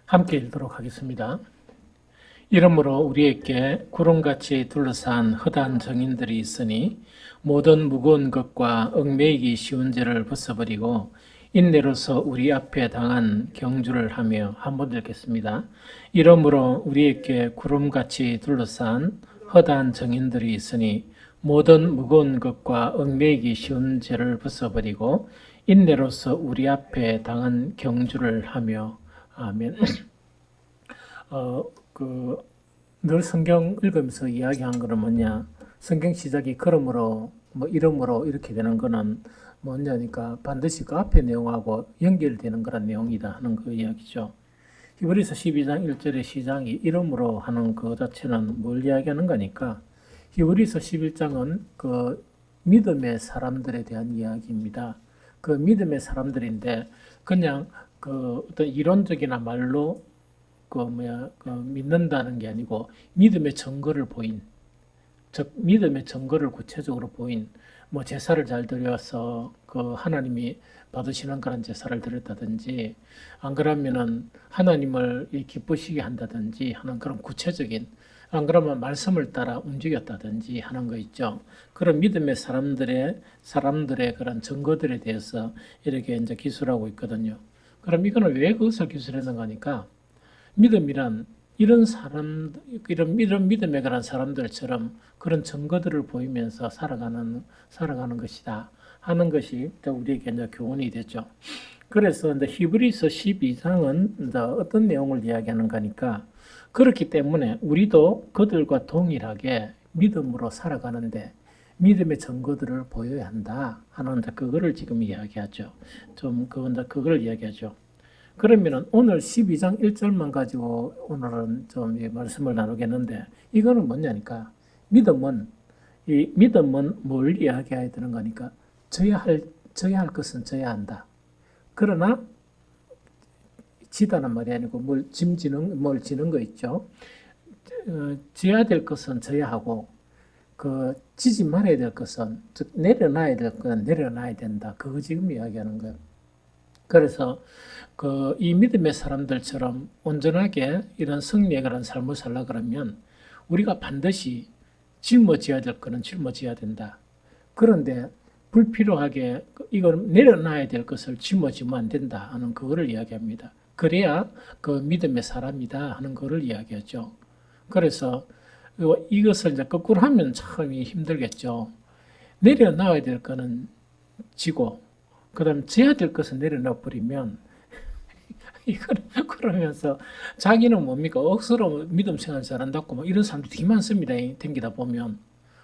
함께 읽도록 하겠습니다. 이러므로 우리에게 구름같이 둘러싼 허다한 정인들이 있으니 모든 무거운 것과 얽매이기 쉬운 죄를 벗어버리고 인내로서 우리 앞에 당한 경주를 하며 한번 읽겠습니다. 이러므로 우리에게 구름같이 둘러싼 허다한 정인들이 있으니 모든 무거운 것과 얽매이기 쉬운 죄를 벗어버리고 인내로서 우리 앞에 당한 경주를 하며 아멘. 늘 성경 읽으면서 이야기한 거는 뭐냐? 성경 시작이 그러므로 이러므로 이렇게 되는 거는 뭐냐니까 반드시 그 앞에 내용하고 연결되는 그런 내용이다 하는 그 이야기죠. 히브리서 12장 1절의 시작이 이러므로 하는 그 자체는 뭘 이야기하는 거니까 히브리서 11장은 그 믿음의 사람들에 대한 이야기입니다. 그 믿음의 사람들인데 그냥 그 어떤 이론적이나 말로 믿는다는 게 아니고 믿음의 증거를 보인, 즉 믿음의 증거를 구체적으로 보인 제사를 잘 드려서 그 하나님이 받으시는 그런 제사를 드렸다든지 안 그러면은 하나님을 기쁘시게 한다든지 하는 그런 구체적인, 안 그러면 말씀을 따라 움직였다든지 하는 거 있죠. 그런 믿음의 사람들의 그런 증거들에 대해서 이렇게 이제 기술하고 있거든요. 그럼 이거는 왜 그것을 기술했는가 하니까 믿음이란 이런 믿음에 관한 사람들처럼 그런 증거들을 보이면서 살아가는 것이다 하는 것이 우리에게 이제 교훈이 되죠. 그래서 이제 히브리서 12장은 이제 어떤 내용을 이야기하는 거니까 그렇기 때문에 우리도 그들과 동일하게 믿음으로 살아가는데 믿음의 증거들을 보여야 한다 하는 그거를 지금 이야기하죠. 그걸 이야기하죠. 그러면은 오늘 12장 1절만 가지고 오늘은 좀 말씀을 나누겠는데 이거는 뭐냐니까 믿음은 뭘 이야기해야 되는 거니까 져야 할 것은 져야 한다. 그러나 지다는 말이 아니고 뭘 지는 거 있죠. 져야 될 것은 져야 하고 지지 말아야 될 것은 즉 내려놔야 될 것은 내려놔야 된다. 그거 지금 이야기하는 거예요. 그래서 이 믿음의 사람들처럼 온전하게 이런 승리에 관한 삶을 살라 그러면 우리가 반드시 짊어져야 될 거는 짊어져야 된다. 그런데 불필요하게 이걸 내려놔야 될 것을 짊어지면 안 된다 하는 그거를 이야기합니다. 그래야 그 믿음의 사람이다 하는 거를 이야기하죠. 그래서 이것을 이제 거꾸로 하면 참 힘들겠죠. 내려놔야 될 거는 지고 그다음 져야 될 것을 내려놔 버리면 그러면서 자기는 뭡니까 억수로 믿음 생활 잘한다고 이런 사람들이 되게 많습니다. 댕기다 보면.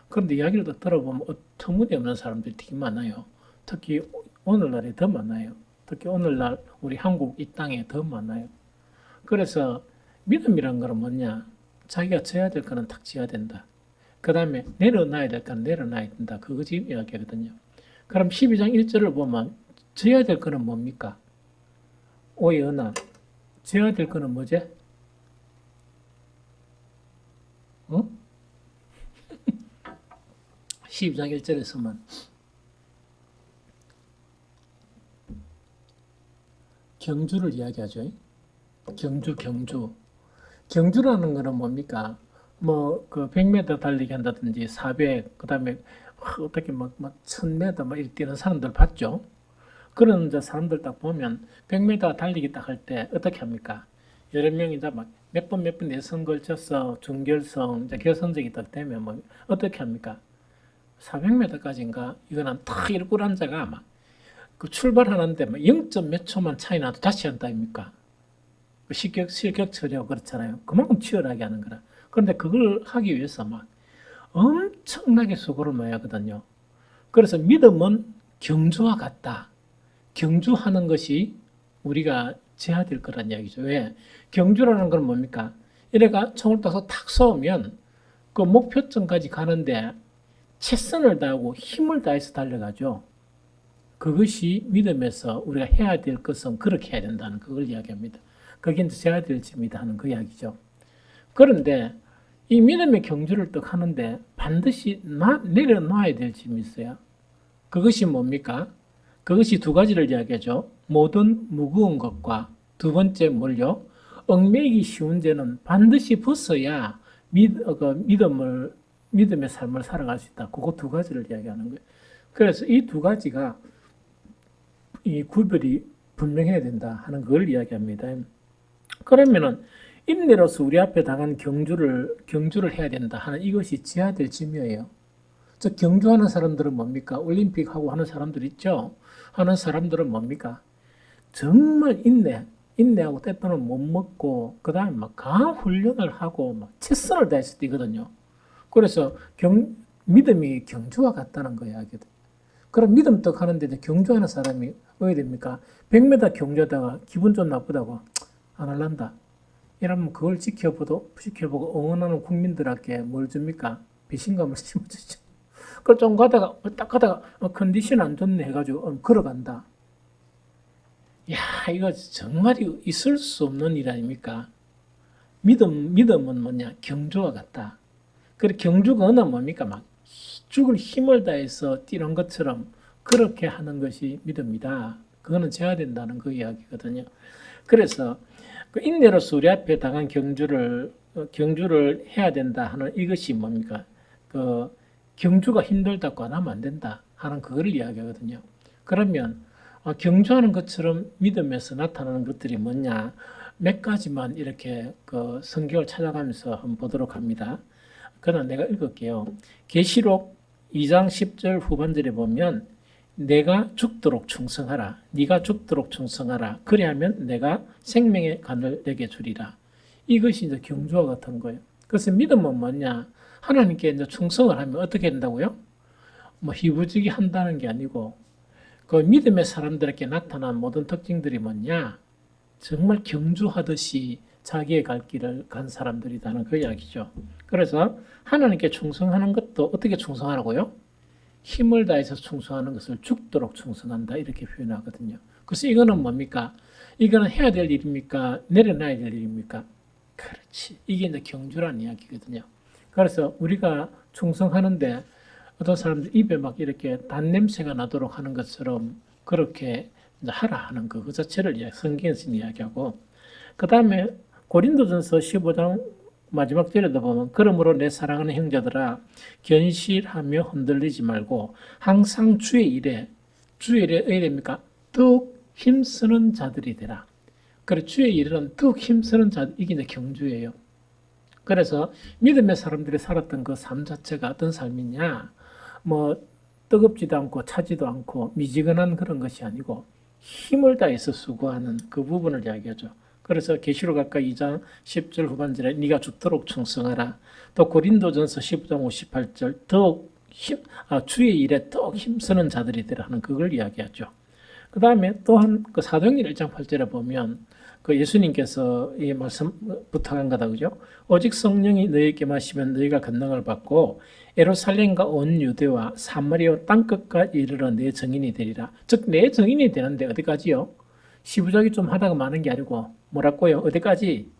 그런데 이야기를 들어보면 터무니없는 사람들이 되게 많아요. 특히 오늘날에 더 많아요. 특히 오늘날 우리 한국 이 땅에 더 많아요. 그래서 믿음이란 거는 뭐냐? 자기가 져야 될 거는 딱 져야 된다. 그 다음에 내려놔야 될 거는 내려놔야 된다. 그거 지금 이야기하거든요. 그럼 12장 1절을 보면 져야 될 거는 뭡니까? 오연아, 져야 될 거는 뭐지? 어? 12장 1절에서만 경주를 이야기하죠. 경주. 경주라는 거는 뭡니까? 100m 달리기 한다든지 400, 그 다음에 어떻게 1000m 이렇게 뛰는 사람들 봤죠? 그런 사람들 딱 보면 100m 달리기 딱 할 때 어떻게 합니까? 여러 명이 몇 번 예선 걸쳐서 준결승, 결승적이 딱 되면 어떻게 합니까? 400m까지인가? 이거는 탁 이렇게 꿀앉아가 그 출발하는데 0. 몇 초만 차이 나도 다시 한다 아닙니까? 실격 처리하고 그렇잖아요. 그만큼 치열하게 하는 거라. 그런데 그걸 하기 위해서 엄청나게 수고를 많이 하거든요. 그래서 믿음은 경주와 같다. 경주하는 것이 우리가 져야 될 거란 이야기죠. 왜? 경주라는 건 뭡니까? 이래가 총을 따서 탁 쏘면 그 목표점까지 가는데 최선을 다하고 힘을 다해서 달려가죠. 그것이 믿음에서 우리가 해야 될 것은 그렇게 해야 된다는 그걸 이야기합니다. 그게 이제 져야 될 짐이다 하는 그 이야기죠. 그런데 이 믿음의 경주를 딱 하는데 반드시 내려놔야 될 짐이 있어요. 그것이 뭡니까? 그것이 두 가지를 이야기하죠. 모든 무거운 것과 두 번째 뭘요? 얽매이기 쉬운 죄는 반드시 벗어야 믿음의 삶을 살아갈 수 있다. 그거 두 가지를 이야기하는 거예요. 그래서 이 두 가지가 이 구별이 분명해야 된다 하는 걸 이야기합니다. 그러면은 인내로서 우리 앞에 당한 경주를 해야 된다 하는 이것이 지하될 짐이에요. 저 경주하는 사람들은 뭡니까? 올림픽 하고 하는 사람들 있죠? 하는 사람들은 뭡니까? 정말 인내하고 때때로는 못 먹고, 그 다음에 막 강한 훈련을 하고, 막 최선을 다해서 뛰거든요. 그래서 믿음이 경주와 같다는 거 이야기거든. 그럼 믿음 떡 하는데 경주하는 사람이 어떻게 됩니까? 100m 경주하다가 기분 좀 나쁘다고 안 할란다. 이러면 그걸 지켜보고 응원하는 국민들에게 뭘 줍니까? 배신감을 심어주죠. 그걸 좀 딱 가다가 컨디션 안 좋네 해가지고 걸어간다. 야, 이거 정말 있을 수 없는 일 아닙니까? 믿음은 뭐냐? 경주와 같다. 그리고 경주가 어느 뭡니까? 막 죽을 힘을 다해서 뛰는 것처럼 그렇게 하는 것이 믿음이다. 그거는 재야 된다는 그 이야기거든요. 그래서 그 인내로서 우리 앞에 당한 경주를 해야 된다 하는 이것이 뭡니까? 그 경주가 힘들다고 안 하면 안 된다 하는 그거를 이야기하거든요. 그러면 경주하는 것처럼 믿음에서 나타나는 것들이 뭐냐? 몇 가지만 이렇게 그 성경을 찾아가면서 한번 보도록 합니다. 그러나 내가 읽을게요. 계시록 2장 10절 후반절에 보면 내가 죽도록 충성하라. 네가 죽도록 충성하라. 그리하면 내가 생명의 간을 내게 주리라. 이것이 이제 경주와 같은 거예요. 그래서 믿음은 뭐냐? 하나님께 이제 충성을 하면 어떻게 된다고요? 뭐 희부지기 한다는 게 아니고 그 믿음의 사람들에게 나타난 모든 특징들이 뭐냐? 정말 경주하듯이 자기의 갈 길을 간 사람들이라는 그 이야기죠. 그래서 하나님께 충성하는 것도 어떻게 충성하라고요? 힘을 다해서 충성하는 것을 죽도록 충성한다 이렇게 표현하거든요. 그래서 이거는 뭡니까? 이거는 해야 될 일입니까? 내려놔야 될 일입니까? 그렇지. 이게 이제 경주라는 이야기거든요. 그래서 우리가 충성하는데 어떤 사람들 입에 막 이렇게 단냄새가 나도록 하는 것처럼 그렇게 하라 하는 그 자체를 성경에서 이야기하고, 그 다음에 고린도전서 15장 마지막 절에도 보면 그러므로 내 사랑하는 형제들아 견실하며 흔들리지 말고 항상 주의 일에 어디 됩니까? 더욱 힘쓰는 자들이 되라. 그래 주의 일은 더욱 힘쓰는 자, 이게 이제 경주예요. 그래서 믿음의 사람들이 살았던 그 삶 자체가 어떤 삶이냐? 뭐 뜨겁지도 않고 차지도 않고 미지근한 그런 것이 아니고 힘을 다해서 수고하는 그 부분을 이야기하죠. 그래서 계시록 아까 2장 10절 후반절에 네가 죽도록 충성하라. 또 고린도전서 15장 58절 더욱 주의 일에 더욱 힘쓰는 자들이 되라 하는 그걸 이야기하죠. 그 다음에 또한 그 사도행전 1장 8절에 보면 그 예수님께서 이 말씀 부탁한 거다 그죠? 오직 성령이 너희에게 마시면 너희가 권능을 받고 예루살렘과 온 유대와 사마리아 땅끝까지 이르러 내 증인이 되리라. 즉 내 증인이 되는데 어디까지요? 시부작이 좀 하다가 많은 게 아니고 뭐라고요? 어디까지?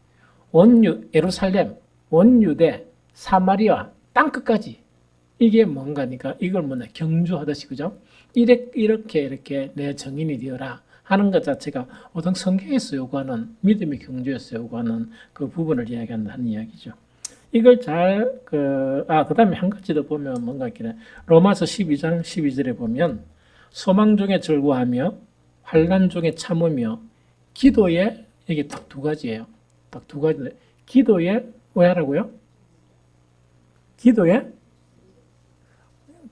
예루살렘, 온 유대, 사마리아 땅끝까지. 이게 뭔가니까 이걸 뭐냐 경주하듯이 그죠? 이렇게 내 증인이 되어라 하는 것 자체가 어떤 성경에서 요구하는 믿음의 경주에서 요구하는 그 부분을 이야기한다는 이야기죠. 이걸 그 다음에 한 가지 더 보면 뭔가 이렇게 로마서 12장 12절에 보면 소망 중에 즐거워하며 환난 중에 참으며 기도에 이게 딱 두 가지예요. 딱 두 가지. 기도에 왜 하라고요? 기도에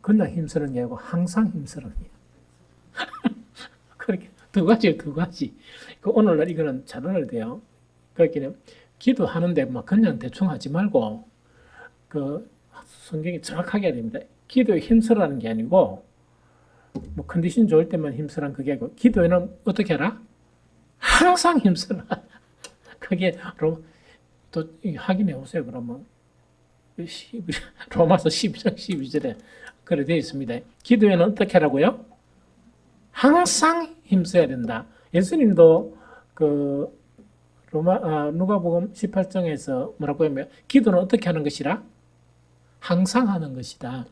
그냥 힘쓰는 게 아니고 항상 힘쓰는 게. 그렇게 두 가지. 그 오늘날 이거는 잘 알아야 돼요. 그렇게 기도하는데 막 그냥 대충 하지 말고 그 성경이 정확하게 해야 됩니다. 기도에 힘쓰라는 게 아니고 뭐 컨디션 좋을 때만 힘쓰라는 그게 아니고 기도에는 어떻게 해라? 항상 힘쓰라. 그게 또 확인해 보세요. 그러면 로마서 12장 12절에 그래 되어 있습니다. 기도에는 어떻게 하라고요? 항상 힘써야 된다. 예수님도 그 누가복음 18장에서 뭐라고 하면 기도는 어떻게 하는 것이라? 항상 하는 것이다.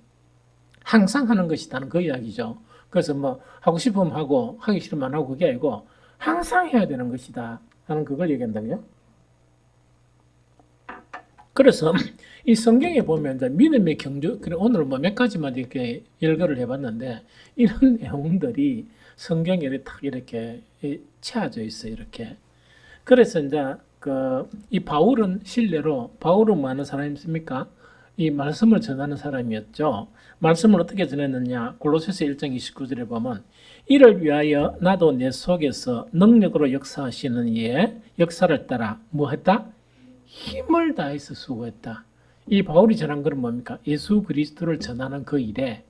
항상 하는 것이다는 그 이야기죠. 그래서 뭐 하고 싶으면 하고 하기 싫으면 안 하고 그게 아니고 항상 해야 되는 것이다 하는 그걸 얘기한다고요. 그래서 이 성경에 보면 이제 믿음의 경주, 그래 오늘 뭐 몇 가지만 이렇게 열거를 해봤는데 이런 내용들이 성경에 딱 이렇게 채워져 있어요. 이렇게. 그래서 이제 이 바울은 실례로 바울은 뭐 하는 사람입니까? 이 말씀을 전하는 사람이었죠. 말씀을 어떻게 전했느냐? 골로새서 1장 29절에 보면 이를 위하여 나도 내 속에서 능력으로 역사하시는 이의 역사를 따라 뭐 했다? 힘을 다해서 수고했다. 이 바울이 전한 것은 뭡니까? 예수 그리스도를 전하는 그 일에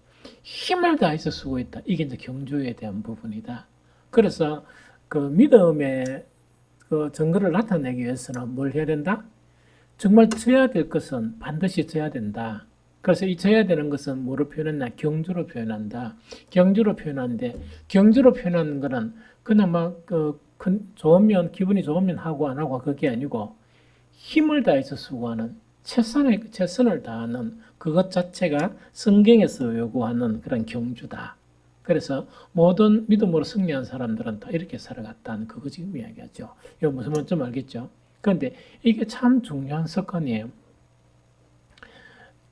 힘을 다해서 수고했다. 이게 이제 경주에 대한 부분이다. 그래서 그 믿음의 그 증거를 나타내기 위해서는 뭘 해야 된다? 정말 져야 될 것은 반드시 져야 된다. 그래서 이 져야 되는 것은 뭐로 표현했나? 경주로 표현한다. 경주로 표현하는데 경주로 표현하는 것은 그냥 좋으면 기분이 좋으면 하고 안 하고 그게 아니고 힘을 다해서 수고하는 최선을 다하는 그것 자체가 성경에서 요구하는 그런 경주다. 그래서 모든 믿음으로 승리한 사람들은 다 이렇게 살아갔다는 그거 지금 이야기하죠. 이거 무슨 말인지 알겠죠? 그런데 이게 참 중요한 습관이에요.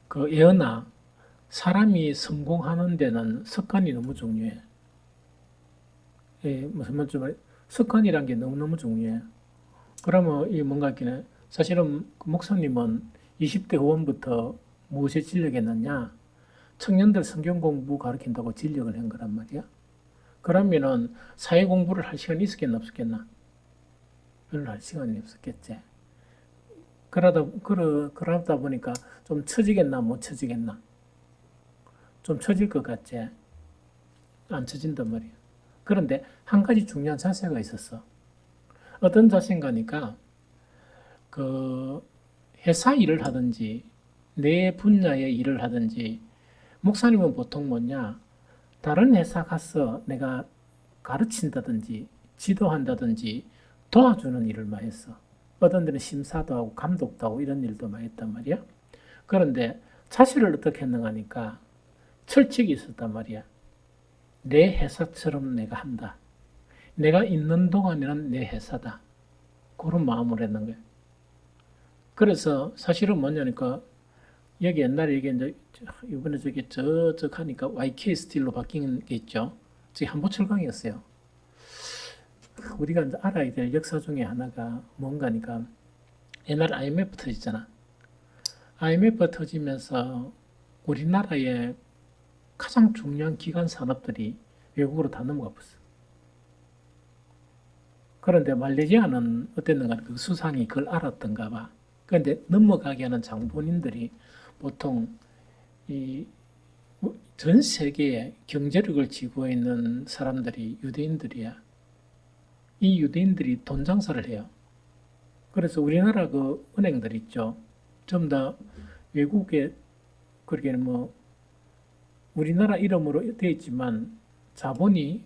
그 예언아, 사람이 성공하는 데는 습관이 너무 중요해. 예, 무슨 말인지 습관이란 게 너무너무 중요해. 그러면 이 뭔가 있긴 사실은 목사님은 20대 후반부터 무엇에 진력했느냐? 청년들 성경 공부 가르친다고 진력을 한 거란 말이야. 그러면은 사회 공부를 할 시간이 있었겠나 없었겠나? 별로 할 시간이 없었겠지. 그러다 보니까 좀 처지겠나 못 처지겠나? 좀 처질 것 같지? 안 처진단 말이야. 그런데 한 가지 중요한 자세가 있었어. 어떤 자세인가니까 그 회사 일을 하든지 내 분야의 일을 하든지 목사님은 보통 뭐냐 다른 회사 가서 내가 가르친다든지 지도한다든지 도와주는 일을 많이 했어. 어떤 데는 심사도 하고 감독도 하고 이런 일도 많이 했단 말이야. 그런데 자식을 어떻게 했는가 하니까 철칙이 있었단 말이야. 내 회사처럼 내가 한다. 내가 있는 동안에는 내 회사다. 그런 마음을 했는 거야. 그래서 사실은 뭐냐니까 여기 옛날에 이게 이제 이번에 저쪽 하니까 YK 스틸로 바뀐 게 있죠. 저기 한보철강이었어요. 우리가 이제 알아야 될 역사 중에 하나가 뭔가니까 옛날 IMF 터졌잖아. IMF 터지면서 우리나라의 가장 중요한 기관 산업들이 외국으로 다 넘어가 버렸어. 그런데 말레이시아는 어땠는가 그 수상이 그걸 알았던가 봐. 그런데 넘어가게 하는 장본인들이 보통 이 전 세계에 경제력을 쥐고 있는 사람들이 유대인들이야. 이 유대인들이 돈 장사를 해요. 그래서 우리나라 그 은행들 있죠. 전부 다 외국에 그렇게 뭐 우리나라 이름으로 되어 있지만 자본이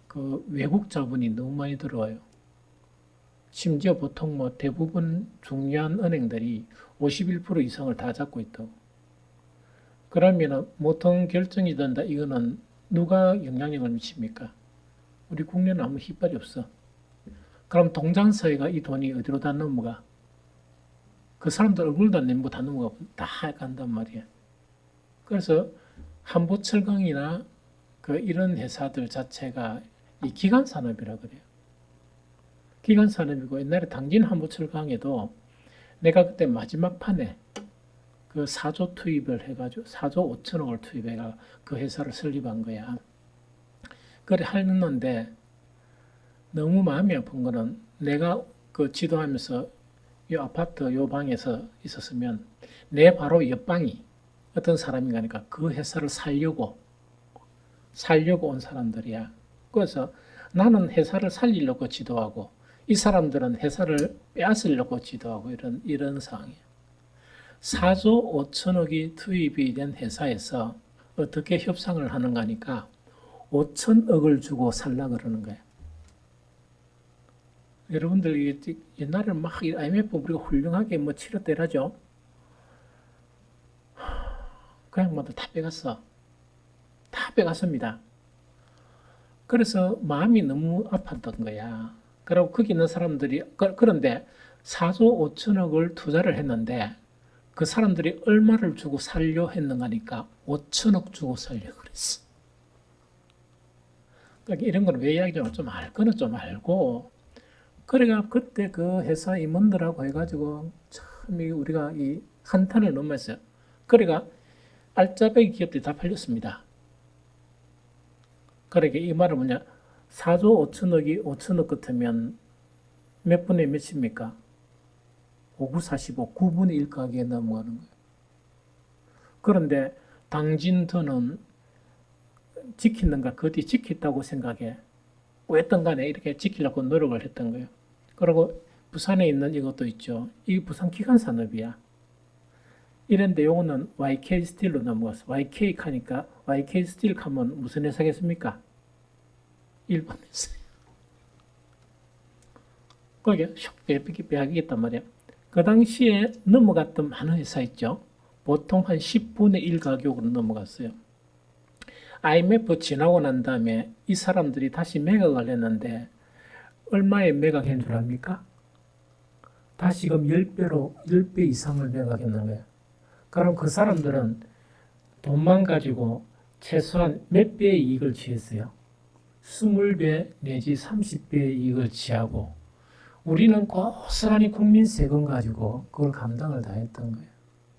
그 외국 자본이 너무 많이 들어와요. 심지어 보통 뭐 대부분 중요한 은행들이 51% 이상을 다 잡고 있다고. 그러면 보통 결정이 된다. 이거는 누가 영향력을 미칩니까? 우리 국내는 아무 휘발이 없어. 그럼 동장사회가 이 돈이 어디로 다 넘어가? 그 사람들 얼굴도 안 내밀고 다 넘어가 다 간단 말이야. 그래서 한보철강이나 그 이런 회사들 자체가 이 기간 산업이라 그래요. 기간 산업이고 옛날에 당진 한보철강에도 내가 그때 마지막 판에 그 4조 투입을 해가지고 4조 5천억을 투입해가 그 회사를 설립한 거야. 그래 하는데 너무 마음이 아픈 거는 내가 그 지도하면서 이 아파트 요 방에서 있었으면 내 바로 옆방이 어떤 사람인가 하니까 그 회사를 살려고 온 사람들이야. 그래서 나는 회사를 살리려고 지도하고 이 사람들은 회사를 빼앗으려고 지도하고 이런 상황이야. 4조 5천억이 투입이 된 회사에서 어떻게 협상을 하는가 하니까 5천억을 주고 살라 그러는 거야. 여러분들 옛날에 막 IMF 우리가 훌륭하게 뭐 치렀대라죠. 그 양반들 다 빼갔어. 다 빼갔습니다. 그래서 마음이 너무 아팠던 거야. 그리고 거기 있는 사람들이 그런데 4조 5천억을 투자를 했는데 그 사람들이 얼마를 주고 살려 했는가니까 5천억 주고 살려 그랬어. 그러니까 이런 거는 왜 이야기하냐면 좀 알 거는 좀 알고 그래가 그때 그 회사 임원들하고 해가지고 참 우리가 이 한탄을 너무 했어요. 그래가 알짜배기 기업들이 다 팔렸습니다. 그러니까 이 말은 뭐냐? 4조 5천억이 5천억 같으면 몇 분의 몇입니까? 5, 9, 45, 9분의 1 가격에 넘어가는 거예요. 그런데 당진더는 지키는가, 그 뒤 지켰다고 생각해. 왜든 간에 이렇게 지키려고 노력을 했던 거예요. 그리고 부산에 있는 이것도 있죠. 이 부산 기관산업이야. 이런데 요거는 YK 스틸로 넘어갔어. YK 하니까 YK 스틸 하면 무슨 회사겠습니까? 일본 회사예요. 그게 슉 빼야겠단 말이야. 그 당시에 넘어갔던 많은 회사 있죠. 보통 한 10분의 1 가격으로 넘어갔어요. IMF 지나고 난 다음에 이 사람들이 다시 매각을 했는데 얼마에 매각한 줄 압니까? 다시금 10배 이상을 매각했는 거예요. 그럼 그 사람들은 돈만 가지고 최소한 몇 배의 이익을 취했어요? 20배 내지 30배의 이익을 취하고 우리는 고스란히 국민 세금 가지고 그걸 감당을 다 했던 거예요.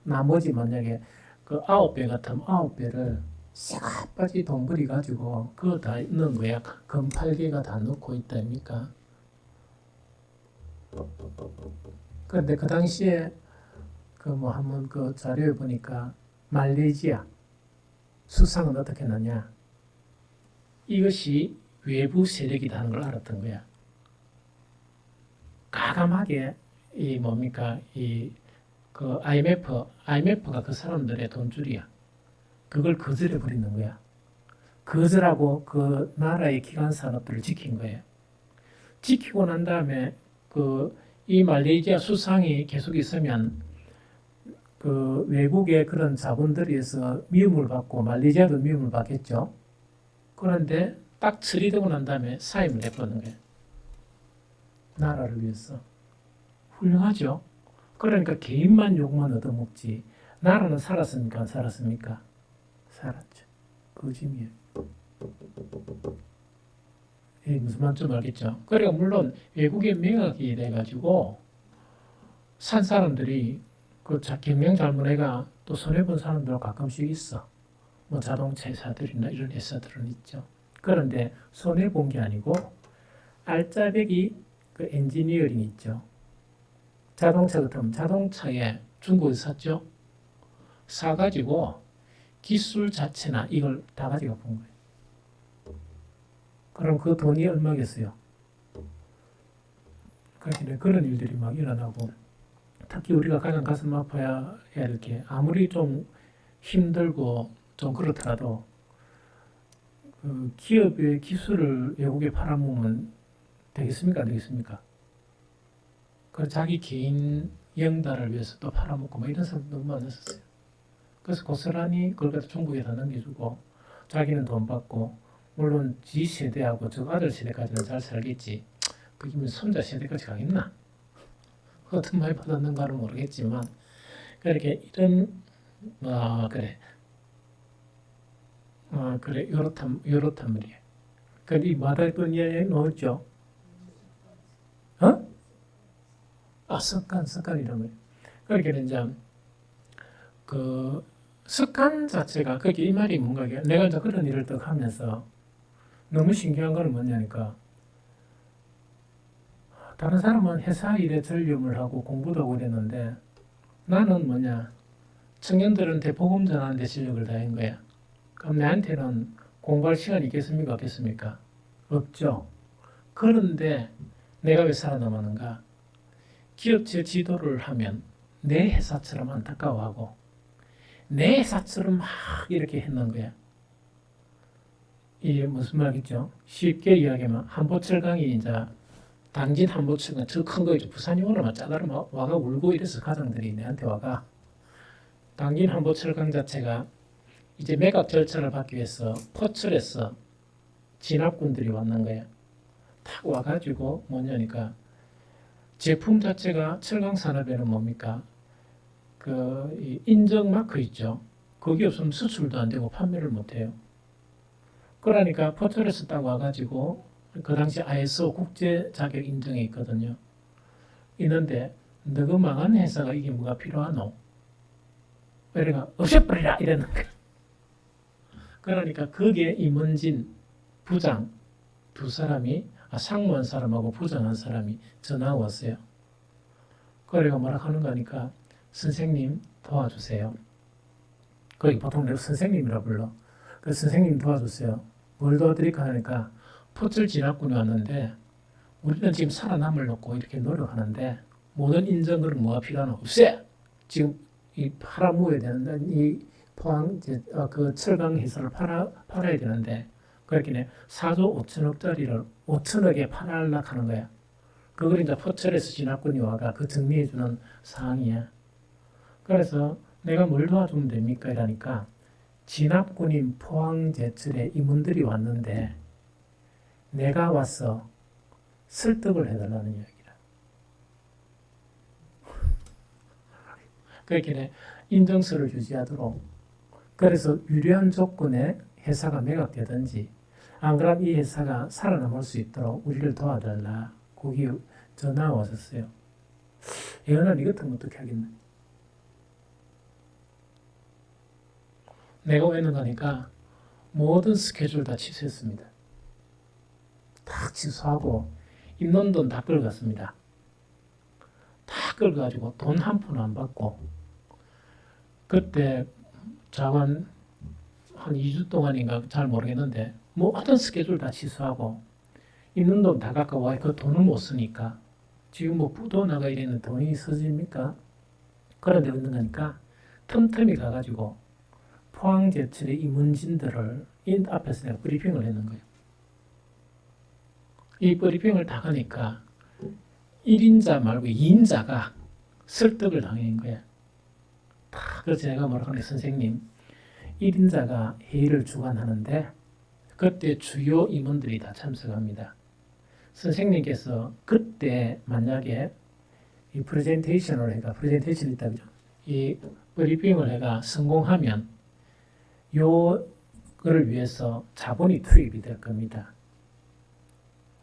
나머지 만약에 그 9배 같으면 9배를 쇠가빠지 돈벌이 가지고 그거 다 넣은 거야. 금팔개가 다 넣고 있다 아닙니까? 그런데 그 당시에 그 뭐 한번 그 자료에 보니까 말레이시아 수상은 어떻게 했느냐? 이것이 외부 세력이라는 걸 알았던 거야. 가감하게 이 뭡니까 이 그 IMF가 그 사람들의 돈줄이야. 그걸 거절해 버리는 거야. 거절하고 그 나라의 기관 산업들을 지킨 거예요. 지키고 난 다음에 그 이 말레이시아 수상이 계속 있으면 그 외국의 그런 자본들에서 미움을 받고 말레이시아도 미움을 받겠죠. 그런데 딱 처리되고 난 다음에 사임을 해버리는 거예요. 나라를 위해서. 훌륭하죠. 그러니까 개인만 욕만 얻어먹지 나라는 살았습니까? 안 살았습니까? 살았죠. 거짓이에요. 무슨 말인지 알겠죠? 그러니까 물론 외국에 매각이 돼가지고 산 사람들이 그 경영 잘못해가 또 손해본 사람들 가끔씩 있어. 뭐 자동차 회사들이나 이런 회사들은 있죠. 그런데 손해본 게 아니고 알짜배기 그 엔지니어링 있죠. 자동차 같으면 자동차에 중국에서 샀죠. 사가지고 기술 자체나 이걸 다 가지고 본 거예요. 그럼 그 돈이 얼마겠어요? 그런 일들이 막 일어나고 특히 우리가 가장 가슴 아파야 할 게 아무리 좀 힘들고 좀 그렇더라도 그 기업의 기술을 외국에 팔아먹으면 되겠습니까? 안 되겠습니까? 그 자기 개인 영달을 위해서 또 팔아먹고 뭐 이런 사람 너무 많았었어요. 그래서 고스란히 그걸 갖다 중국에다 넘겨주고 자기는 돈 받고 물론 지 세대하고 저 아들 세대까지는 잘 살겠지. 그게 손자 세대까지 가겠나? 어떤 많이 받았는가는 모르겠지만 그렇게 이런 그래 요렇단 말이에요. 그이 마다했던 이야기 나왔죠. 습관이란 말이에요. 그러니까 이제 그 습관 자체가 그게 이 말이 뭔가 내가 이제 그런 일을 딱 하면서 너무 신기한 건 뭐냐니까 다른 사람은 회사 일에 전념을 하고 공부도 하고 그랬는데 나는 청년들한테 복음 전하는 데 실력을 다한 거야. 그럼 내한테는 공부할 시간이 있겠습니까? 없겠습니까? 없죠. 그런데 내가 왜 살아남았는가? 기업체 지도를 하면 내 회사처럼 안타까워하고 내 회사처럼 막 이렇게 했는 거야. 이게 무슨 말이겠죠? 쉽게 이야기하면 한보철강이 이제 당진 한보철강 저 큰 거 있죠. 부산이 오늘 짜다로 와가 울고 이래서 가장들이 내한테 와가 당진 한보철강 자체가 이제 매각 절차를 받기 위해서 포철에서 진압군들이 왔는 거야. 탁 와가지고 뭐냐니까 제품 자체가 철강 산업에는 뭡니까? 이 인증 마크 있죠. 거기 없으면 수출도 안 되고 판매를 못 해요. 그러니까 포털에서 딱 와가지고 그 당시 ISO 국제 자격 인증이 있거든요. 있는데 너그 망한 회사가 이게 뭐가 필요하노? 그러니까 없애버리라 이랬는 거예요. 그러니까 거기에 임원진 부장 두 사람이 상무한 사람하고 부장한 사람이 전화 왔어요. 그래가 뭐라 하는 거니까 선생님 도와주세요. 거기 보통 내가 선생님이라 불러. 그 선생님 도와주세요. 뭘 도와드릴까 하니까 포철 진압군이 왔는데 우리는 지금 살아남으려고 이렇게 노력하는데 모든 인정을 뭐가 필요하나 없애. 지금 이 팔아먹어야 되는데 이 포항 그 철강 회사를 팔아야 되는데 그렇게 4조 5천억짜리를 5천억에 팔아려고 하는 거야. 그걸 이제 포철에서 진압군이 와가 그 정리해주는 상황이야. 그래서 내가 뭘 도와주면 됩니까? 이러니까 진압군인 포항제철에 임원들이 왔는데 내가 와서 설득을 해달라는 이야기라. 그렇게 인증서를 유지하도록 그래서 유리한 조건에 회사가 매각되든지 안 그러면 이 회사가 살아남을 수 있도록 우리를 도와달라. 거기 전화가 왔었어요. 예언은 이 같은 거 어떻게 하겠나? 내가 왜 하니까 모든 스케줄 다 취소했습니다. 다 취소하고 있는 돈 다 끌어갔습니다. 다 끌어가지고 돈 한 푼 안 받고 그때 자관 한 2주 동안인가 잘 모르겠는데 모든 스케줄 다 취소하고 있는 돈 다 갖고 와 그 돈을 못 쓰니까 지금 뭐 부도 나가 이래는 돈이 있어집니까? 그런데 없는 거니까 틈틈이 가가지고 포항제철의 임원진들을 앞에서 내가 브리핑을 했는 거예요. 이 브리핑을 다 하니까 1인자 말고 2인자가 설득을 당한 거야. 그래서 내가 뭐라고 하냐, 선생님 1인자가 회의를 주관하는데 그때 주요 임원들이 다 참석합니다. 선생님께서 그때 만약에 이 프레젠테이션을 해가 프레젠테이션이 있다 그죠? 이 브리핑을 해가 성공하면 요거를 위해서 자본이 투입이 될 겁니다.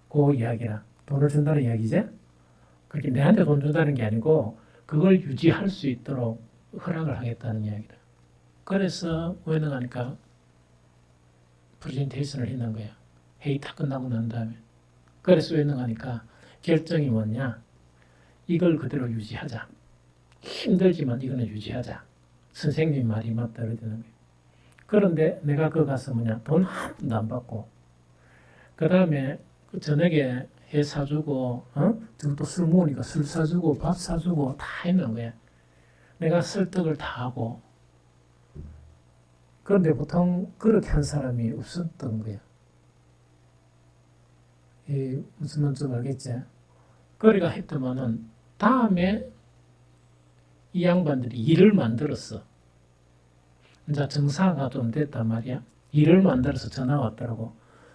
그 이야기라. 돈을 준다는 이야기지? 그렇게 내한테 돈 준다는 게 아니고 그걸 유지할 수 있도록 허락을 하겠다는 이야기라. 그래서 왜는 하니까 프레젠테이션을 했는 거야. 회의 다 끝나고 난 다음에. 그래서 왜는 하니까 결정이 뭐냐? 이걸 그대로 유지하자. 힘들지만 이거는 유지하자. 선생님 말이 맞다 그러는 거예요. 그런데 내가 그 가서 돈 한 푼도 안 받고 그 다음에 그 저녁에 회 사주고 또 술 먹으니까 술 사주고 밥 사주고 다 했는 거야. 내가 설득을 다 하고 그런데 보통 그렇게 한 사람이 없었던 거야. 무슨 말인지 알겠지? 그리가 했더만은 다음에 이 양반들이 일을 만들었어. 이제 정사가 좀 됐단 말이야. 일을 만들어서 전화 왔더라고.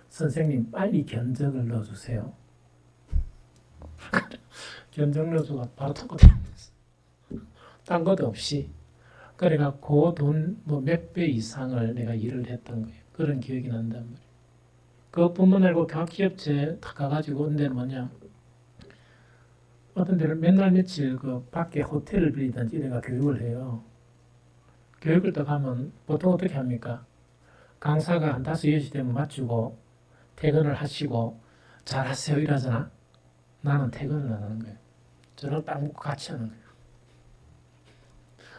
선생님 빨리 견적을 넣어주세요. 견적 넣어주고 바로 통과됐어. 딴 것도 없이. 그러니까 그 돈 몇 배 이상을 내가 일을 했던 거예요. 그런 기억이 난단 말이에요. 그것뿐만 아니고 각 기업체 다 가가지고 온 데는 뭐냐. 어떤 데는 맨날 며칠 그 밖에 호텔을 빌리든지 이래가 교육을 해요. 교육을 또 가면 보통 어떻게 합니까? 강사가 한 5, 6시 되면 마치고 퇴근을 하시고 잘하세요 이러잖아. 나는 퇴근을 안 하는 거예요. 저는 딱 먹고 같이 하는 거예요.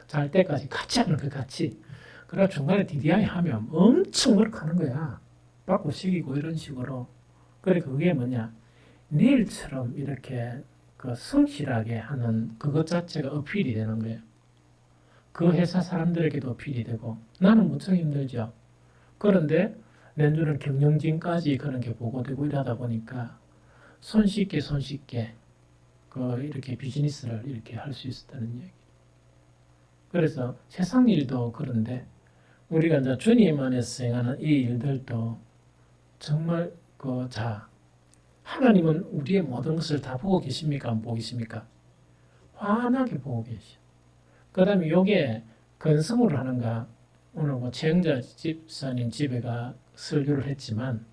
잘 때까지 같이 하는 거예요. 같이. 그래 중간에 DDI 하면 엄청 노력하는 거야. 받고 시키고 이런 식으로. 그래 그게 뭐냐. 내일처럼 이렇게 그 성실하게 하는 그것 자체가 어필이 되는 거예요. 그 회사 사람들에게도 어필이 되고 나는 무척 힘들죠. 그런데 내주는 경영진까지 그런 게 보고되고 이러다 보니까 손쉽게 그 이렇게 비즈니스를 이렇게 할 수 있었다는 얘기. 그래서 세상 일도 그런데 우리가 이제 주님 안에서 행하는 이 일들도 정말 하나님은 우리의 모든 것을 다 보고 계십니까? 안 보고 계십니까? 환하게 보고 계셔. 그 다음에 요게 근성으로 하는가? 오늘 뭐 최영자 집사님 집에가 설교를 했지만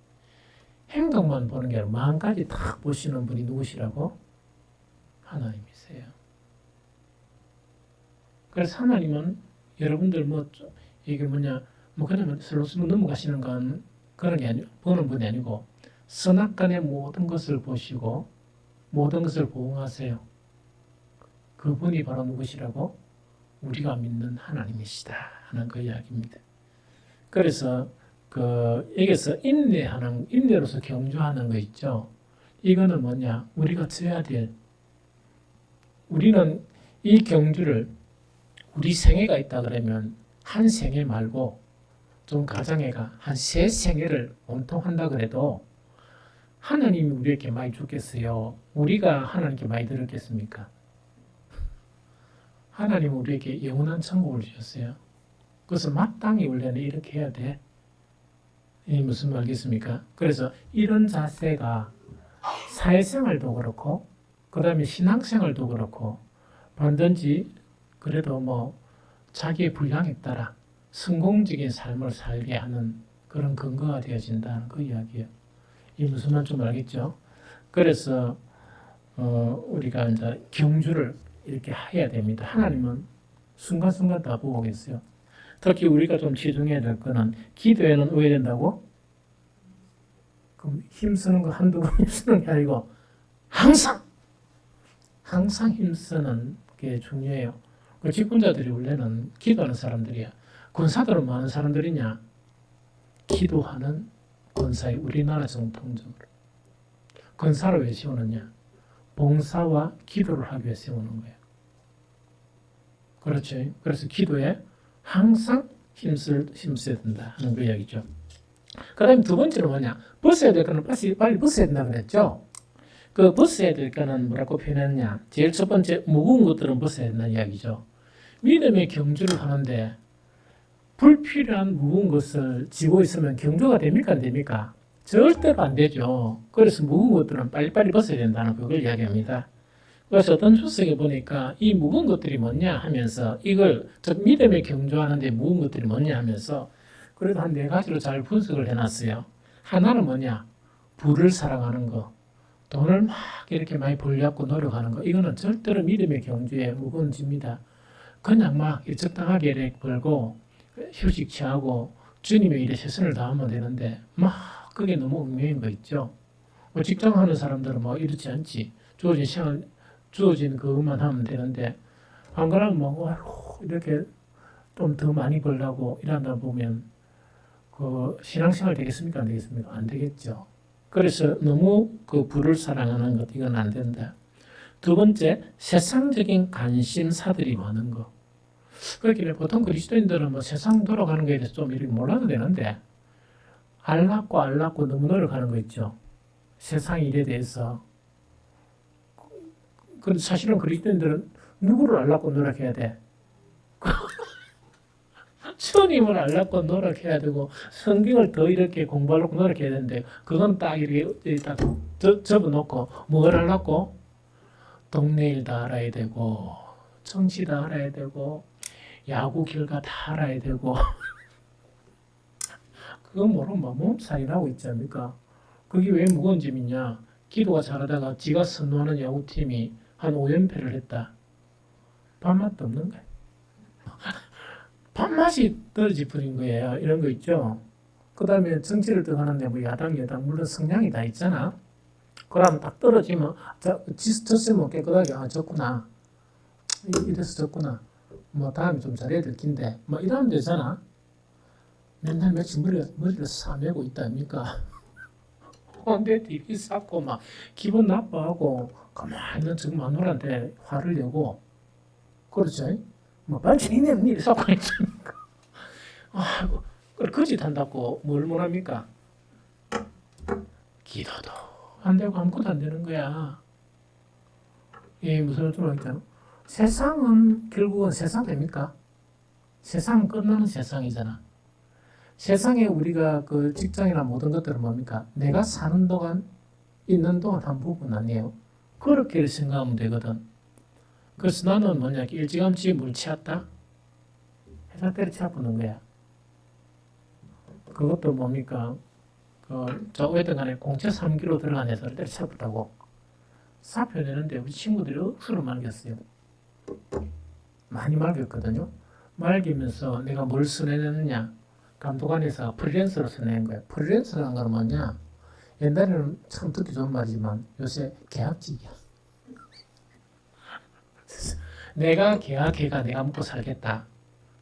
행동만 보는 게 아니라 마음까지 다 보시는 분이 누구시라고? 하나님이세요. 그래서 하나님은 여러분들 뭐 이게 뭐냐 뭐 그냥 슬로슬로 넘어가시는 건 그런 게 아니고 보는 분이 아니고 선악간의 모든 것을 보시고 모든 것을 보응하세요. 그분이 바로 누구시라고? 우리가 믿는 하나님이시다 하는 그 이야기입니다. 그래서 여기서 인내로서 경주하는 거 있죠. 이거는 뭐냐? 우리가 져야 될 우리는 이 경주를 우리 생애가 있다 그러면 한 생애 말고 좀 가정애가 한 세 생애를 온통한다 그래도 하나님이 우리에게 많이 주겠어요? 우리가 하나님께 많이 들었겠습니까? 하나님은 우리에게 영원한 천국을 주셨어요. 그래서 마땅히 원래는 이렇게 해야 돼. 이 무슨 말겠습니까? 그래서 이런 자세가 사회생활도 그렇고 그 다음에 신앙생활도 그렇고 반드시 그래도 뭐 자기의 분량에 따라 성공적인 삶을 살게 하는 그런 근거가 되어진다는 그 이야기예요. 이 무슨 말인지 좀 알겠죠? 그래서 우리가 이제 경주를 이렇게 해야 됩니다. 하나님은 순간순간 다 보고 계세요. 특히 우리가 좀 치중해야 될 거는 기도에는 왜 된다고? 그럼 힘쓰는 거 한두 번 힘쓰는 게 아니고 항상 힘쓰는 게 중요해요. 그 직분자들이 원래는 기도하는 사람들이야. 권사들은 뭐 하는 사람들이냐? 기도하는 권사에 우리나라 정통적으로. 권사를 왜 세우느냐? 봉사와 기도를 하기 위해 세우는 거예요. 그렇죠. 그래서 기도에 항상 힘써야 된다 하는 그 이야기죠. 그 다음에 두 번째는 뭐냐? 벗어야 될 거는 빨리 벗어야 된다 그랬죠. 그 벗어야 될 거는 뭐라고 표현했냐? 제일 첫 번째 무거운 것들은 벗어야 된다는 이야기죠. 믿음의 경주를 하는데 불필요한 무거운 것을 지고 있으면 경주가 됩니까? 안 됩니까? 절대로 안 되죠. 그래서 무거운 것들은 빨리빨리 벗어야 된다는 그걸 이야기합니다. 그래서 어떤 주석에 보니까 이 무거운 것들이 뭐냐 하면서 이걸 즉 믿음에 경주하는데 무거운 것들이 뭐냐 하면서 그래도 한 네 가지로 잘 분석을 해놨어요. 하나는 뭐냐? 부를 사랑하는 거. 돈을 막 이렇게 많이 벌려고 노력하는 거. 이거는 절대로 믿음의 경주에 무거운 짐입니다. 그냥 막 적당하게 이렇게 벌고 휴식 취하고 주님의 일에 최선을 다하면 되는데 막 그게 너무 얽매인 거 있죠. 뭐 직장 하는 사람들은 뭐 이렇지 않지. 주어진 시간, 주어진 그것만 하면 되는데 안 그러면 뭐 아이고 이렇게 좀 더 많이 벌려고 일하다 보면 그 신앙생활 되겠습니까? 안 되겠습니까? 안 되겠죠. 그래서 너무 그 부를 사랑하는 것 이건 안 된다. 두 번째 세상적인 관심사들이 많은 거. 그렇기 보통 그리스도인들은 뭐 세상 돌아가는 거에 대해서 좀 이렇게 몰라도 되는데 알랍고 너무 노력하는 거 있죠. 세상 일에 대해서. 근데 사실은 그리스도인들은 누구를 알랍고 노력해야 돼? 주님을 알랍고 노력해야 되고 성경을 더 이렇게 공부하려고 노력해야 되는데 그건 딱 이렇게 딱 접어놓고 뭘 알랍고? 동네 일 다 알아야 되고 정치 다 알아야 되고 야구 결과 다 알아야 되고 그거 모르면 몸살이라고 있지 않습니까? 그게 왜 무거운 짐이냐? 기도가 잘하다가 지가 선호하는 야구팀이 한 5연패를 했다. 밥맛도 없는 거야. 밥맛이 떨어질 뿐인 거예요. 이런 거 있죠. 그 다음에 정치를 떠가는데 뭐 야당, 여당 물론 성향이 다 있잖아. 그럼 딱 떨어지면 졌으면 깨끗하게 졌구나. 이래서 졌구나. 뭐 다음에 좀 잘해야 될 긴데 뭐 이러면 되잖아. 맨날 며칠 머리를 싸매고 있다 아닙니까? 내 뒤에 쌓고 막 기분 나빠하고 가만히 지금 마누라한테 화를 내고 그렇죠? 뭐 반찬 이네 일 쌓고 있으니까 아이고 거짓 한다고 뭘 못합니까? 기도도 안 되고 아무것도 안 되는 거야. 이 무슨 좀 알겠잖아. 세상은 결국은 세상 됩니까? 세상은 끝나는 세상이잖아. 세상에 우리가 그 직장이나 모든 것들은 뭡니까? 내가 사는 동안 있는 동안 한 부분 아니에요. 그렇게 생각하면 되거든. 그래서 나는 뭐냐, 일찌감치 물 치웠다? 회사 때려치워보는 거야. 그것도 뭡니까? 저 어떤 간에 공채 3기로 들어간 회사를 때려치웠다고. 사표 내는데 우리 친구들이 억수로 말겼어요. 많이 말겼거든요. 말기면서 내가 뭘 써내느냐? 감독관에서 프리랜서로 써낸 거야. 프리랜서라는 건 뭐냐? 옛날에는 참 듣기 좋은 말이지만 요새 계약직이야. 내가 계약해가 내가 먹고 살겠다.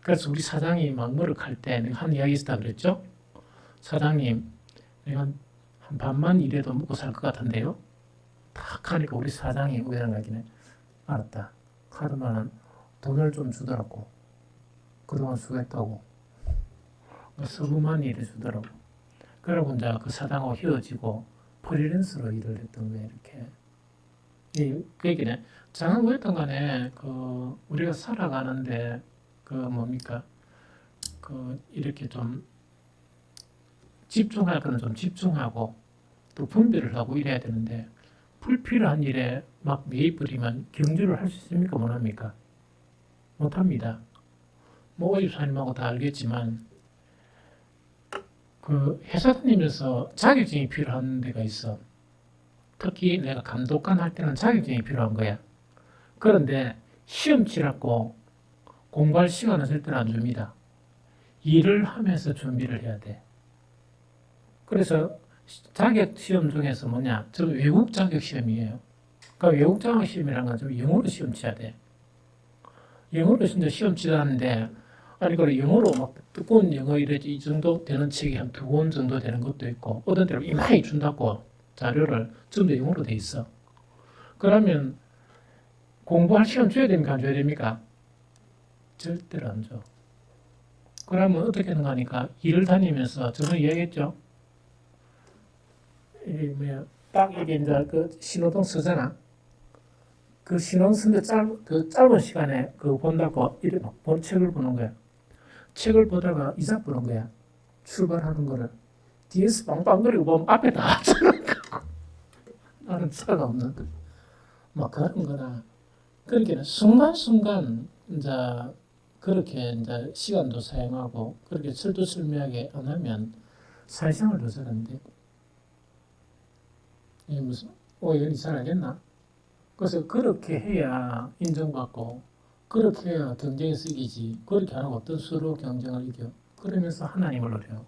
그래서 우리 사장이 막무를 때 내가 한 이야기 있었다 그랬죠? 사장님, 내가 한 반만 일해도 먹고 살 것 같은데요? 탁 하니까 우리 사장이 우연하기네. 알았다. 하루만은 돈을 좀 주더라고. 그동안 수고했다고. 서구만 일해 주더라고. 그러고 이제 그 사장하고 헤어지고 프리랜서로 일을 했던 거예요, 이렇게. 그 얘기네. 장은 뭐였던 간에, 우리가 살아가는데, 뭡니까, 이렇게 좀 집중할 거는 좀 집중하고, 또 분별을 하고 이래야 되는데, 불필요한 일에 막 매입버리면 경주를 할 수 있습니까? 못 합니까? 못 합니다. 뭐, 오집사님하고 다 알겠지만, 회사 다니면서 자격증이 필요한 데가 있어. 특히 내가 감독관 할 때는 자격증이 필요한 거야. 그런데 시험 치라고 공부할 시간은 절대로 안 줍니다. 일을 하면서 준비를 해야 돼. 그래서 자격 시험 중에서 뭐냐? 저 외국 자격 시험이에요. 그러니까 외국 자격 시험이라는 건 좀 영어로 시험 쳐야 돼. 영어로 진짜 시험 치라는데 아니 그래 영어로 막 두꺼운 영어 이 정도 되는 책이 한 2권 정도 되는 것도 있고 어떤 때로 이마이 준다고 자료를 전부 다 영어로 돼 있어. 그러면 공부할 시간 줘야 됩니까? 안 줘야 됩니까? 절대로 안 줘. 그러면 어떻게 하는가 하니까 일을 다니면서 저는 얘기했죠. 딱 이게 이제 신호등 쓰잖아. 그 신호등 쓰는데 짧은 시간에 본다고 이렇게 본 책을 보는 거야. 책을 보다가 이자 보는 거야. 출발하는 거를. 뒤에서 빵빵거리고 보면 앞에 다 차가 나는 차가 없는 거야. 막 그런 거나. 그렇게 순간순간 이제 그렇게 이제 시간도 사용하고 그렇게 철두철미하게 안 하면 사회생활 도 잘하는데 이게 무슨 이건 이상하겠나? 그래서 그렇게 해야 인정받고 그렇게 해야 경쟁에서 이기지. 그렇게 안 하고 어떤 수로 경쟁을 이겨? 그러면서 하나님을 의뢰하고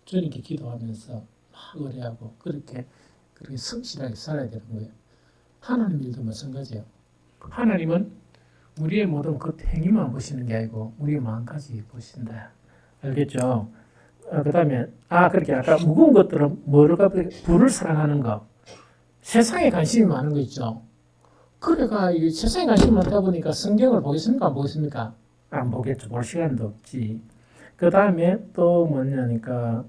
주님께 기도하면서 막 의뢰하고 그렇게 성실하게 살아야 되는 거예요. 하나님 일도 마찬가지예요. 하나님은 우리의 모든 그 행위만 보시는 게 아니고 우리의 마음까지 보신다. 알겠죠? 그 다음에 그렇게 아까 무거운 것들은 뭐를까? 부를 사랑하는 거. 세상에 관심이 많은 거 있죠. 그래가 이 세상에 관심이 많다 보니까 성경을 보겠습니까? 안 보겠습니까? 안 보겠죠. 볼 시간도 없지. 그 다음에 또 뭐냐니까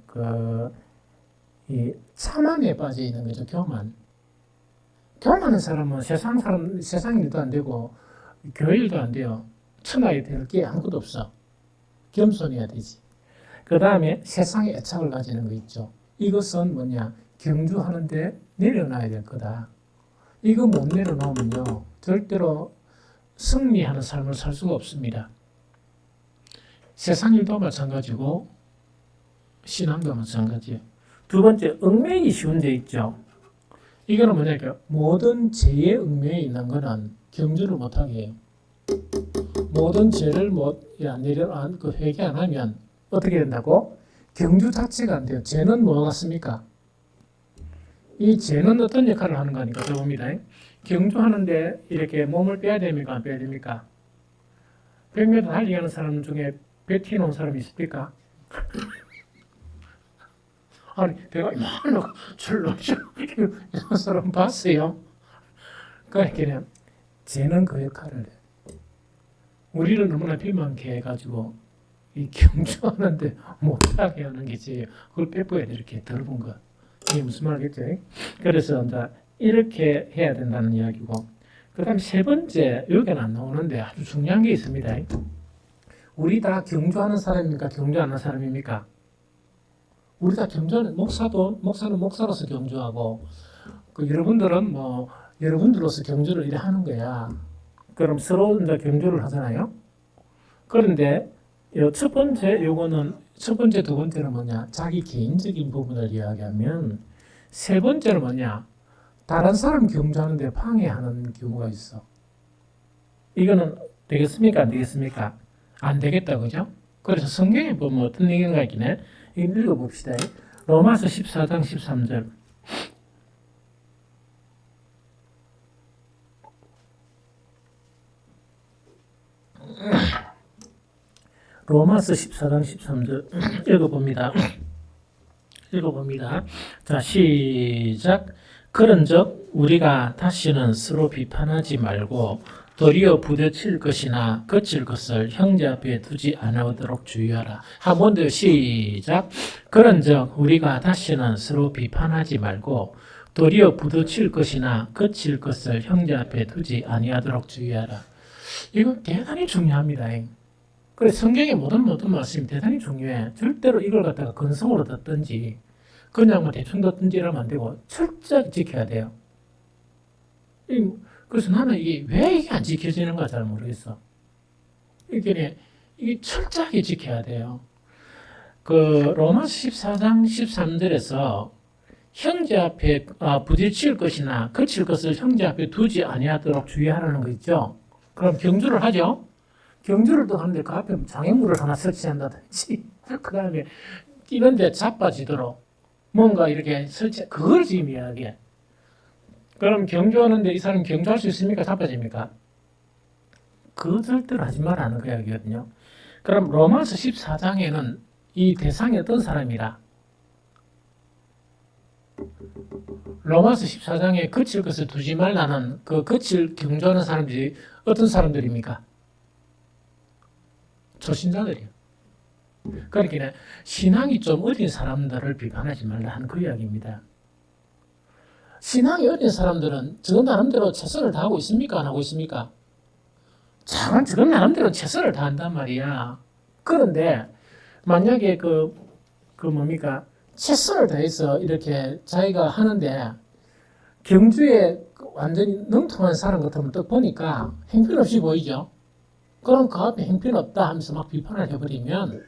이 차만에 빠져 있는 거죠. 교만. 교만한 사람은 세상 일도 안 되고 교회 일도 안 돼요. 천하에 될 게 아무것도 없어. 겸손해야 되지. 그 다음에 세상에 애착을 가지는 거 있죠. 이것은 뭐냐? 경주하는데 내려놔야 될 거다. 이거 못 내려놓으면요. 절대로 승리하는 삶을 살 수가 없습니다. 세상 일도 마찬가지고 신앙도 마찬가지예요. 두 번째, 얽매이기 쉬운 죄 있죠. 이거는 뭐냐니까 모든 죄의 얽매여 있는 거는 경주를 못하게 해요. 모든 죄를 회개 안 하면 어떻게 된다고? 경주 자체가 안 돼요. 죄는 뭐가 같습니까? 이 죄는 어떤 역할을 하는 거니까 봅니다. 경주하는데 이렇게 몸을 빼야 됩니까? 안 빼야 됩니까? 100m 달리기하는 사람 중에 배 튀어나온 사람이 있습니까? 아니 배가 이만하고 줄로줄 이런 사람 봤어요? 그러니까 죄는 그 역할을 해요. 우리를 너무나 비만케 해가지고 이 경주하는데 못하게 하는 게 죄예요. 그걸 빼버야 돼. 이렇게 더러운 거. 이게 무슨 말이겠죠? 그래서 이제 이렇게 해야 된다는 이야기고, 그 다음 세 번째, 여기는 안 나오는데 아주 중요한 게 있습니다. 우리 다 경주하는 사람입니까? 경주하는 사람입니까? 우리 다 경주하는, 목사는 목사로서 경주하고, 그 여러분들은 뭐 여러분들로서 경주를 이래 하는 거야. 그럼 서로 이제 경주를 하잖아요. 그런데 첫 번째 요거는 첫 번째 두 번째는 뭐냐? 자기 개인적인 부분을 이야기하면 세 번째는 뭐냐? 다른 사람 경주하는데 방해하는 경우가 있어. 이거는 되겠습니까? 안 되겠습니까? 안 되겠다, 그죠? 그래서 성경에 보면 어떤 얘기가 있긴 읽어봅시다. 로마서 14장 13절. 로마서 14장 13절 읽어봅니다. 읽어봅니다. 자, 시작. 그런즉 우리가 다시는 서로 비판하지 말고 도리어 부딪힐 것이나 거칠 것을 형제 앞에 두지 않도록 주의하라. 한 번 더 시작. 그런즉 우리가 다시는 서로 비판하지 말고 도리어 부딪힐 것이나 거칠 것을 형제 앞에 두지 아니하도록 주의하라. 이거 대단히 중요합니다. 그래서 성경의 모든 말씀이 대단히 중요해. 절대로 이걸 갖다가 근성으로 듣든지 그냥 뭐 대충 듣든지 이러면 안 되고 철저히 지켜야 돼요. 그래서 나는 이게 왜 이게 안 지켜지는가 잘 모르겠어. 이게 철저하게 지켜야 돼요. 그 로마서 14장 13절에서 형제 앞에 부딪힐 것이나 거칠 것을 형제 앞에 두지 아니하도록 주의하라는 거 있죠. 그럼 경주를 하죠. 경주를 또 하는데 그 앞에 장애물을 하나 설치한다든지 그 다음에 뛰는데 자빠지도록 뭔가 이렇게 그걸 지금 이야기해. 그럼 경주하는데 이 사람 경주할 수 있습니까? 자빠집니까? 그거 절대로 하지 말라는 그 이야기거든요. 그럼 로마서 14장에는 이 대상이 어떤 사람이라? 로마서 14장에 거칠 것을 두지 말라는 그 거칠 경주하는 사람들이 어떤 사람들입니까? 초신자들이요. 그러니까 신앙이 좀 어린 사람들을 비판하지 말라 하는 그 이야기입니다. 신앙이 어린 사람들은 저 나름대로 최선을 다하고 있습니까? 안 하고 있습니까? 저건 나름대로 최선을 다한단 말이야. 그런데 만약에 뭡니까? 최선을 다해서 이렇게 자기가 하는데 경주에 완전히 능통한 사람 같으면 딱 보니까 형편없이 보이죠? 그럼 그 앞에 형편없다 하면서 막 비판을 해버리면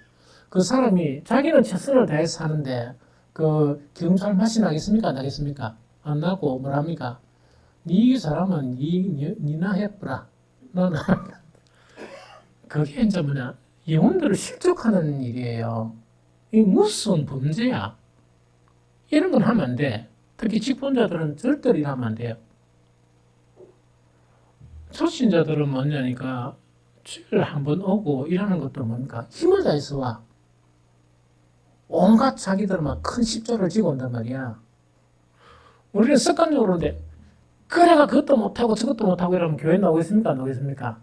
그 사람이 자기는 최선을 다해서 하는데 그 경주할 맛이 나겠습니까? 안 나겠습니까? 안 나고 뭐랍니까? 니 사람은 니나 해보라. 너는 그게 이제 뭐냐? 영혼들을 실족하는 일이에요. 이 무슨 범죄야? 이런 건 하면 안 돼. 특히 직분자들은 절대로 일하면 안 돼요. 초신자들은 뭐냐니까 주일 한번 오고 일하는 것도 뭡니까? 힘을 다해서 와. 온갖 자기들 막 큰 십자를 지고 온단 말이야. 우리는 습관적으로 그런데 그래가 그것도 못하고 저것도 못하고 이러면 교회 나오겠습니까? 안 나오겠습니까?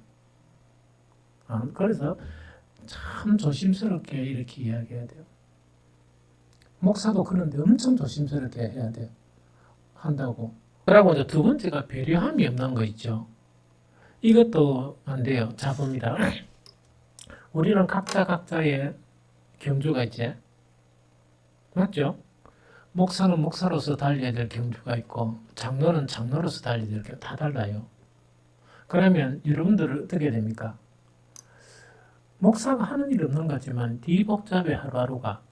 그래서 참 조심스럽게 이렇게 이야기해야 돼요. 목사도 그런데 엄청 조심스럽게 해야 돼요. 한다고. 그리고 이제 두 번째가 배려함이 없는 거 있죠. 이것도 안 돼요. 자봅니다. 우리는 각자의 경주가 있지. 맞죠? 목사는 목사로서 달려야 될 경주가 있고 장로는 장로로서 달려야 될 게 다 달라요. 그러면 여러분들은 어떻게 됩니까? 목사가 하는 일이 없는 것 같지만 뒤복잡해 하루하루가.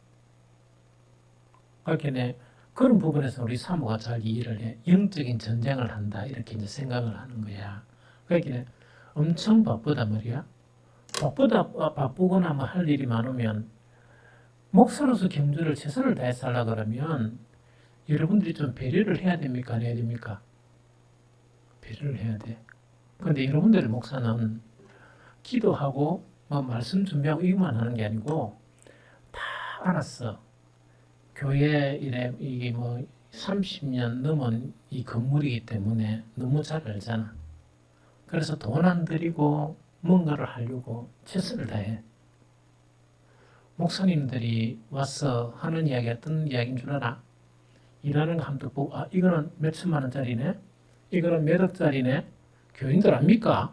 그렇게 그런 부분에서 우리 사모가 잘 이해를 해. 영적인 전쟁을 한다 이렇게 이제 생각을 하는 거야. 그렇게 엄청 바쁘단 말이야. 바쁘거나 뭐 할 일이 많으면 목사로서 경주를 최선을 다해서 하려고 그러면 여러분들이 좀 배려를 해야 됩니까? 안 해야 됩니까? 배려를 해야 돼. 그런데 여러분들의 목사는 기도하고 뭐 말씀 준비하고 이것만 하는 게 아니고 다 알았어. 교회 이게 뭐 30년 넘은 이 건물이기 때문에 너무 잘 알잖아. 그래서 돈 안 들이고 뭔가를 하려고 최선을 다해. 목사님들이 와서 하는 이야기가 어떤 이야기인 줄 알아? 일하는 거 한번 보고 이거는 몇 천만 원짜리네? 이거는 몇 억짜리네? 교인들 압니까?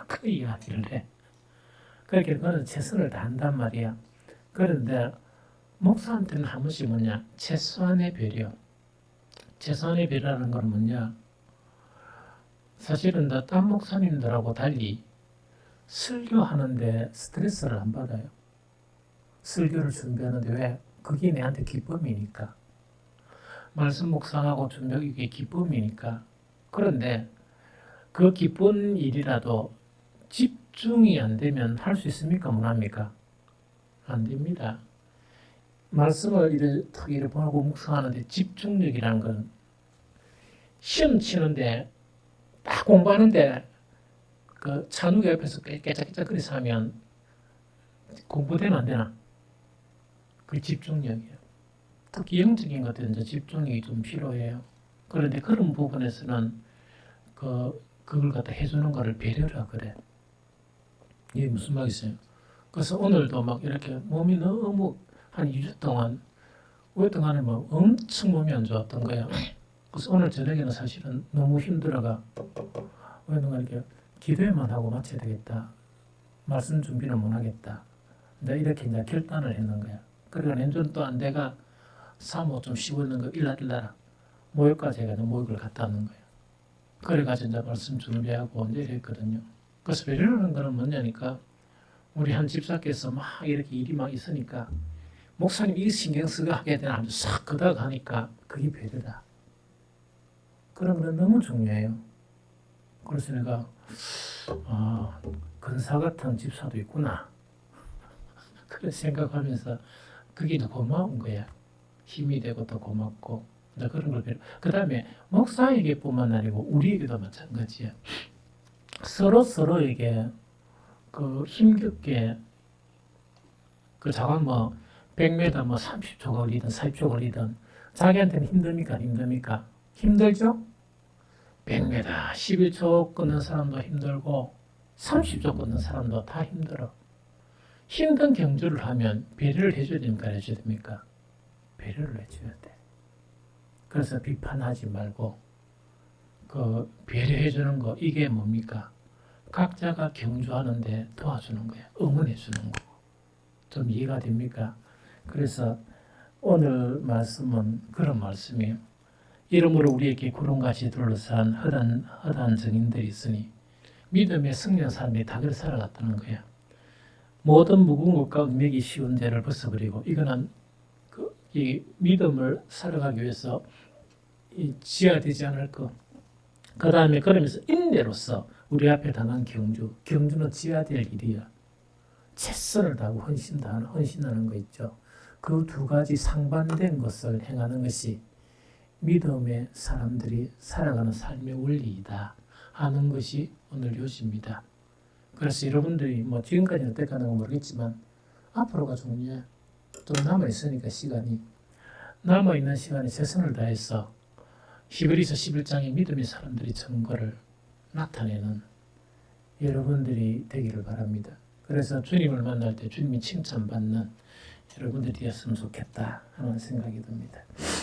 그 이야기를 해. 그렇게 그거는 최선을 다한단 말이야. 그런데 목사한테는 한 번씩 뭐냐? 최소한의 배려. 최소한의 배려라는 건 뭐냐? 사실은 딴 목사님들하고 달리 설교하는데 스트레스를 안 받아요. 설교를 준비하는데 왜? 그게 내한테 기쁨이니까. 말씀 묵상하고 준비하기 이게 기쁨이니까. 그런데 그 기쁜 일이라도 집중이 안 되면 할 수 있습니까? 못 합니까? 안 됩니다. 말씀을 이렇게 보고 묵상하는데 집중력이라는 건 시험 치는데 딱 공부하는데 그 찬우가 옆에서 깨짝깨짝거리서 하면 공부되면 안 되나? 그 집중력이에요. 특히 영적인 것들은 이제 집중력이 좀 필요해요. 그런데 그런 부분에서는 그걸 갖다 해주는 거를 배려라 그래. 이게 무슨 말이겠어요? 그래서 오늘도 막 이렇게 몸이 너무 한 2주 동안 오랫동안에 뭐 엄청 몸이 안 좋았던 거예요. 그래서 오늘 저녁에는 사실은 너무 힘들어가 오랫동안 이렇게 기도회만 하고 마쳐야 되겠다. 말씀 준비는 못 하겠다. 내가 이렇게 이제 결단을 했는 거야. 그러니까 내년 또한 내가 사모 좀 쉬고 있는 거 일날 모욕까지 해가지고 모욕을 갔다 오는 거예요. 그래가지고 이제 말씀 준비하고 이제 이랬거든요. 그래서 배려라는 거는 뭐냐니까 우리 한 집사께서 막 이렇게 일이 막 있으니까 목사님 이거 신경 쓰고 하게 되나 아주 싹 걷어가 하니까 그게 배려다. 그런 건 너무 중요해요. 그래서 내가 근사 같은 집사도 있구나. 그런 생각하면서 그게 더 고마운 거야. 힘이 되고 더 고맙고 그런 걸 배려. 그 다음에 목사에게뿐만 아니고 우리에게도 마찬가지야. 서로에게 그 힘겹게 그 자가 뭐 100m 뭐 30초 걸리든 40초 걸리든 자기한테는 힘듭니까? 힘들죠? 100m 11초 걷는 사람도 힘들고 30초 걷는 사람도 다 힘들어. 힘든 경주를 하면 배려를 해줘야 됩니까? 안 해줘야 됩니까? 배려를 해줘야 돼. 그래서 비판하지 말고 그 배려해주는 거 이게 뭡니까? 각자가 경주하는데 도와주는 거야. 응원해주는 거. 좀 이해가 됩니까? 그래서 오늘 말씀은 그런 말씀이에요. 이러므로 우리에게 구름같이 둘러싼 허다한 증인들이 있으니 믿음의 승리한 사람이 다 그렇게 살아갔다는 거야. 모든 무거운 것과 은맥이 쉬운 죄를 벗어버리고 이거는 이 믿음을 살아가기 위해서 지어되지 않을 것. 그 다음에 그러면서 인내로서 우리 앞에 당한 경주는 지어야 될 일이야. 최선을 다하고 헌신하는 거 있죠. 그 두 가지 상반된 것을 행하는 것이 믿음의 사람들이 살아가는 삶의 원리이다 하는 것이 오늘 요지입니다. 그래서 여러분들이 뭐 지금까지는 어떻게 하는 건 모르겠지만 앞으로가 중요해. 또 남아있으니까 시간이. 남아있는 시간에 최선을 다해서 히브리서 11장의 믿음의 사람들이 증거를 나타내는 여러분들이 되기를 바랍니다. 그래서 주님을 만날 때 주님이 칭찬받는 여러분들이 되었으면 좋겠다 하는 생각이 듭니다.